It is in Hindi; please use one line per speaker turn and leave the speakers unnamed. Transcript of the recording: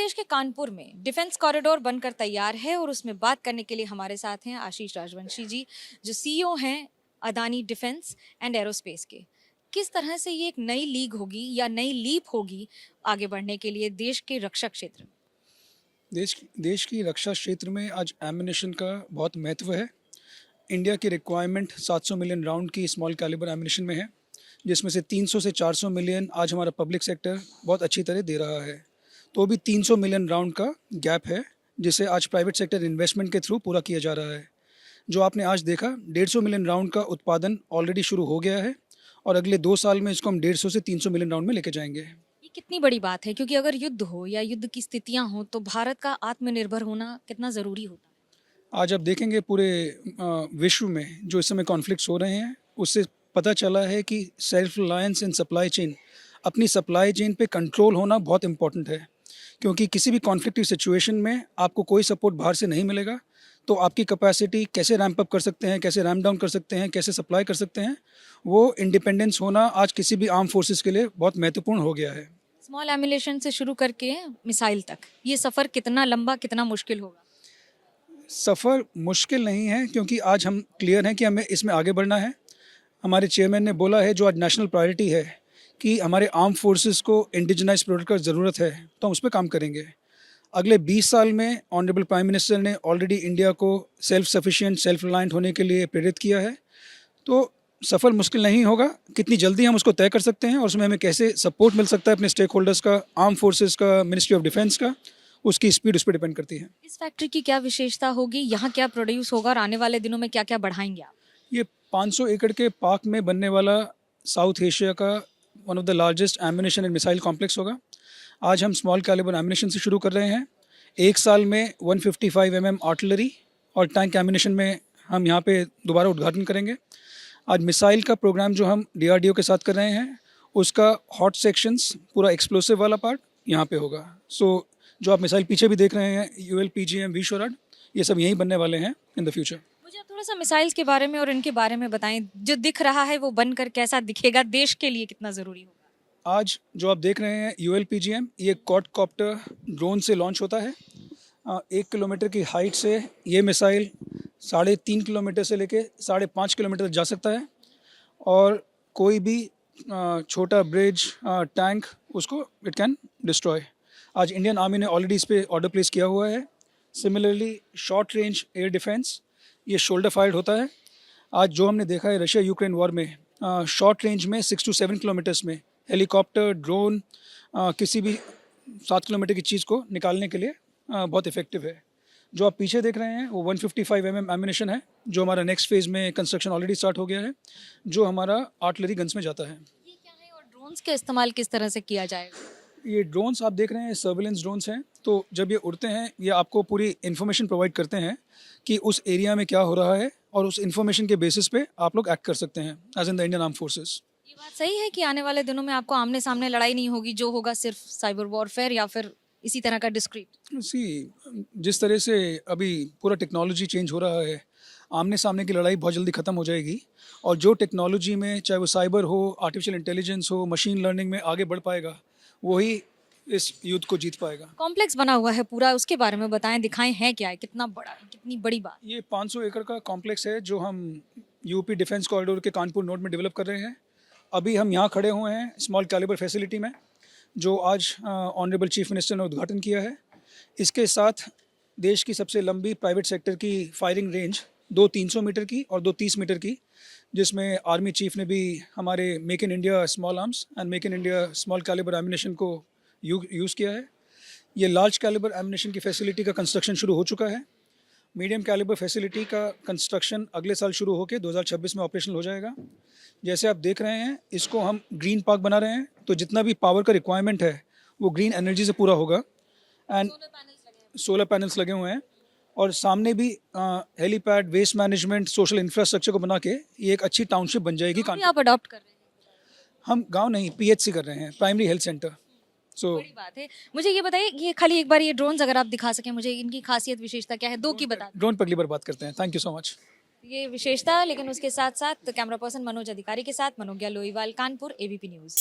प्रदेश के कानपुर में डिफेंस कॉरिडोर बनकर तैयार है और उसमें बात करने के लिए हमारे साथ हैं आशीष राजवंशी जी, जो सीईओ हैं अदानी डिफेंस एंड एरोस्पेस के। किस तरह से ये एक नई लीग होगी या नई लीप होगी आगे बढ़ने के लिए देश के रक्षा क्षेत्र में?
देश की रक्षा क्षेत्र में आज एमिनेशन का बहुत महत्व है। इंडिया की रिक्वायरमेंट 700 मिलियन राउंड की स्मॉल कैलिबर एमिनेशन में है, जिसमें से 300 से 400 मिलियन आज हमारा पब्लिक सेक्टर बहुत अच्छी तरह दे रहा है। तो भी 300 मिलियन राउंड का गैप है, जिसे आज प्राइवेट सेक्टर इन्वेस्टमेंट के थ्रू पूरा किया जा रहा है। जो आपने आज देखा, 150 मिलियन राउंड का उत्पादन ऑलरेडी शुरू हो गया है और अगले 2 साल में इसको हम 150 से 300 मिलियन राउंड में लेके जाएंगे।
ये कितनी बड़ी बात है, क्योंकि अगर युद्ध हो या युद्ध की स्थितियां हो तो भारत का आत्मनिर्भर होना कितना जरूरी होता है।
आज आप देखेंगे पूरे विश्व में जो इस समय कॉन्फ्लिक्ट्स हो रहे हैं, उससे पता चला है कि self reliance in supply chain, अपनी सप्लाई चेन पे कंट्रोल होना बहुत इंपॉर्टेंट है। क्योंकि किसी भी कॉन्फ्लिक्टिव सिचुएशन में आपको कोई सपोर्ट बाहर से नहीं मिलेगा, तो आपकी कैपेसिटी कैसे रैंप अप कर सकते हैं, कैसे रैंप डाउन कर सकते हैं, कैसे सप्लाई कर सकते हैं, वो इंडिपेंडेंस होना आज किसी भी आर्म फोर्सेस के लिए बहुत महत्वपूर्ण हो गया है।
स्मॉल एम्यूलेशन से शुरू करके मिसाइल तक ये सफर कितना लंबा, कितना मुश्किल होगा?
सफ़र मुश्किल नहीं है, क्योंकि आज हम क्लियर हैं कि हमें इसमें आगे बढ़ना है। हमारे चेयरमैन ने बोला है, जो आज नेशनल प्रायोरिटी है कि हमारे आर्म फोर्सेस को इंडिजिनाइज प्रोडक्ट का ज़रूरत है, तो हम उस पर काम करेंगे। अगले 20 साल में ऑनरेबल प्राइम मिनिस्टर ने ऑलरेडी इंडिया को सेल्फ सफिशिएंट, सेल्फ रिलायंट होने के लिए प्रेरित किया है। तो सफ़र मुश्किल नहीं होगा। कितनी जल्दी हम उसको तय कर सकते हैं और उसमें हमें कैसे सपोर्ट मिल सकता है अपने स्टेक होल्डर्स का, आर्म फोर्सेस का, मिनिस्ट्री ऑफ डिफेंस का, उसकी स्पीड उस पर डिपेंड करती है।
इस फैक्ट्री की क्या विशेषता होगी, यहाँ क्या प्रोड्यूस होगा और आने वाले दिनों में क्या क्या बढ़ाएंगे आप?
ये 500 एकड़ के पार्क में बनने वाला साउथ एशिया का one of the largest ammunition and missile complex होगा। आज हम स्मॉल कैलिबर एम्यूनेशन से शुरू कर रहे हैं। 1 साल में 155 आर्टिलरी और टैंक एम्यूनेशन में हम यहाँ पे दोबारा उद्घाटन करेंगे। आज मिसाइल का प्रोग्राम जो हम DRDO के साथ कर रहे हैं, उसका हॉट सेक्शंस, पूरा एक्सप्लोसिव वाला पार्ट यहाँ पे होगा। जो आप मिसाइल पीछे भी देख रहे हैं, UL PGM V-SHORAD, ये सब यहीं बनने वाले हैं इन द फ्यूचर।
मुझे आप थोड़ा सा मिसाइल्स के बारे में और इनके बारे में बताएं। जो दिख रहा है वो बनकर कैसा दिखेगा, देश के लिए कितना ज़रूरी होगा?
आज जो आप देख रहे हैं UL PGM, ये क्वाडकॉप्टर ड्रोन से लॉन्च होता है। 1 किलोमीटर की हाइट से ये मिसाइल 3.5 किलोमीटर से लेके 5.5 किलोमीटर तक जा सकता है और कोई भी छोटा ब्रिज, टैंक, उसको इट कैन डिस्ट्रॉय। आज इंडियन आर्मी ने ऑलरेडी इस पर ऑर्डर प्लेस किया हुआ है। Similarly short range air defence, ये शोल्डर फायर्ड होता है। आज जो हमने देखा है रशिया यूक्रेन वॉर में, शॉर्ट रेंज में 6 to 7 किलोमीटर्स में हेलीकॉप्टर, ड्रोन, किसी भी 7 किलोमीटर की चीज़ को निकालने के लिए बहुत इफेक्टिव है। जो आप पीछे देख रहे हैं वो 155 एम्यूनेशन है, जो हमारा नेक्स्ट फेज़ में कंस्ट्रक्शन ऑलरेडी स्टार्ट हो गया है, जो हमारा आर्टिलरी गन्स में जाता है।
ये क्या है और ड्रोन्स का इस्तेमाल किस तरह से किया जाएगा?
ये ड्रोन्स आप देख रहे हैं सर्विलेंस ड्रोन्स हैं। तो जब ये उड़ते हैं, ये आपको पूरी इन्फॉर्मेशन प्रोवाइड करते हैं कि उस एरिया में क्या हो रहा है, और उस इन्फॉर्मेशन के बेसिस पे आप लोग एक्ट कर सकते हैं as in the Indian arm forces.
ये बात सही है कि आने वाले दिनों में आपको आमने सामने लड़ाई नहीं होगी, जो होगा सिर्फ साइबर वॉरफेयर या फिर इसी तरह का डिस्क्रीट?
जिस तरह से अभी पूरा टेक्नोलॉजी चेंज हो रहा है, आमने सामने की लड़ाई बहुत जल्दी ख़त्म हो जाएगी। और जो टेक्नोलॉजी में, चाहे वो साइबर हो, आर्टिफिशियल इंटेलिजेंस हो, मशीन लर्निंग में आगे बढ़ पाएगा, वही इस युद्ध को जीत पाएगा।
कॉम्प्लेक्स बना हुआ है पूरा, उसके बारे में बताएं, दिखाएं है क्या है, कितना बड़ा है, कितनी बड़ी बात?
ये 500 एकड़ का कॉम्प्लेक्स है, जो हम UP डिफेंस कॉरिडोर के कानपुर नोड में डेवलप कर रहे हैं। अभी हम यहाँ खड़े हुए हैं स्मॉल कैलिबर फैसिलिटी में, जो आज ऑनरेबल चीफ मिनिस्टर ने उद्घाटन किया है। इसके साथ देश की सबसे लंबी प्राइवेट सेक्टर की फायरिंग रेंज, 2 300 मीटर की और 2 30 मीटर की, जिसमें आर्मी चीफ ने भी हमारे make in India small arms and make in India small calibre ammunition को यूज़ किया है। ये लार्ज कैलिबर एम्यूनेशन की फैसिलिटी का कंस्ट्रक्शन शुरू हो चुका है। मीडियम कैलिबर फैसिलिटी का कंस्ट्रक्शन अगले साल शुरू होकर 2026 में ऑपरेशनल हो जाएगा। जैसे आप देख रहे हैं, इसको हम ग्रीन पार्क बना रहे हैं, तो जितना भी पावर का रिक्वायरमेंट है वो ग्रीन एनर्जी से पूरा होगा। एंड सोलर पैनल्स लगे हुए हैं, और सामने भी helipad, waste management, social infrastructure को बना के ये एक अच्छी टाउनशिप बन जाएगी।
आप अडॉप्ट कर रहे हैं?
हम गाँव नहीं, PHC कर रहे हैं, प्राइमरी हेल्थ सेंटर।
बड़ी बात है। मुझे ये बताइए, ये खाली एक बार ये ड्रोन्स अगर आप दिखा सकें मुझे, इनकी खासियत विशेषता क्या है, 2 की बता दें।
ड्रोन पर अगली बार बात करते हैं। Thank you so much.
ये विशेषता, लेकिन उसके साथ साथ कैमरा पर्सन मनोज अधिकारी के साथ मनोज्ञा लोईवाल, कानपुर, ABP न्यूज़।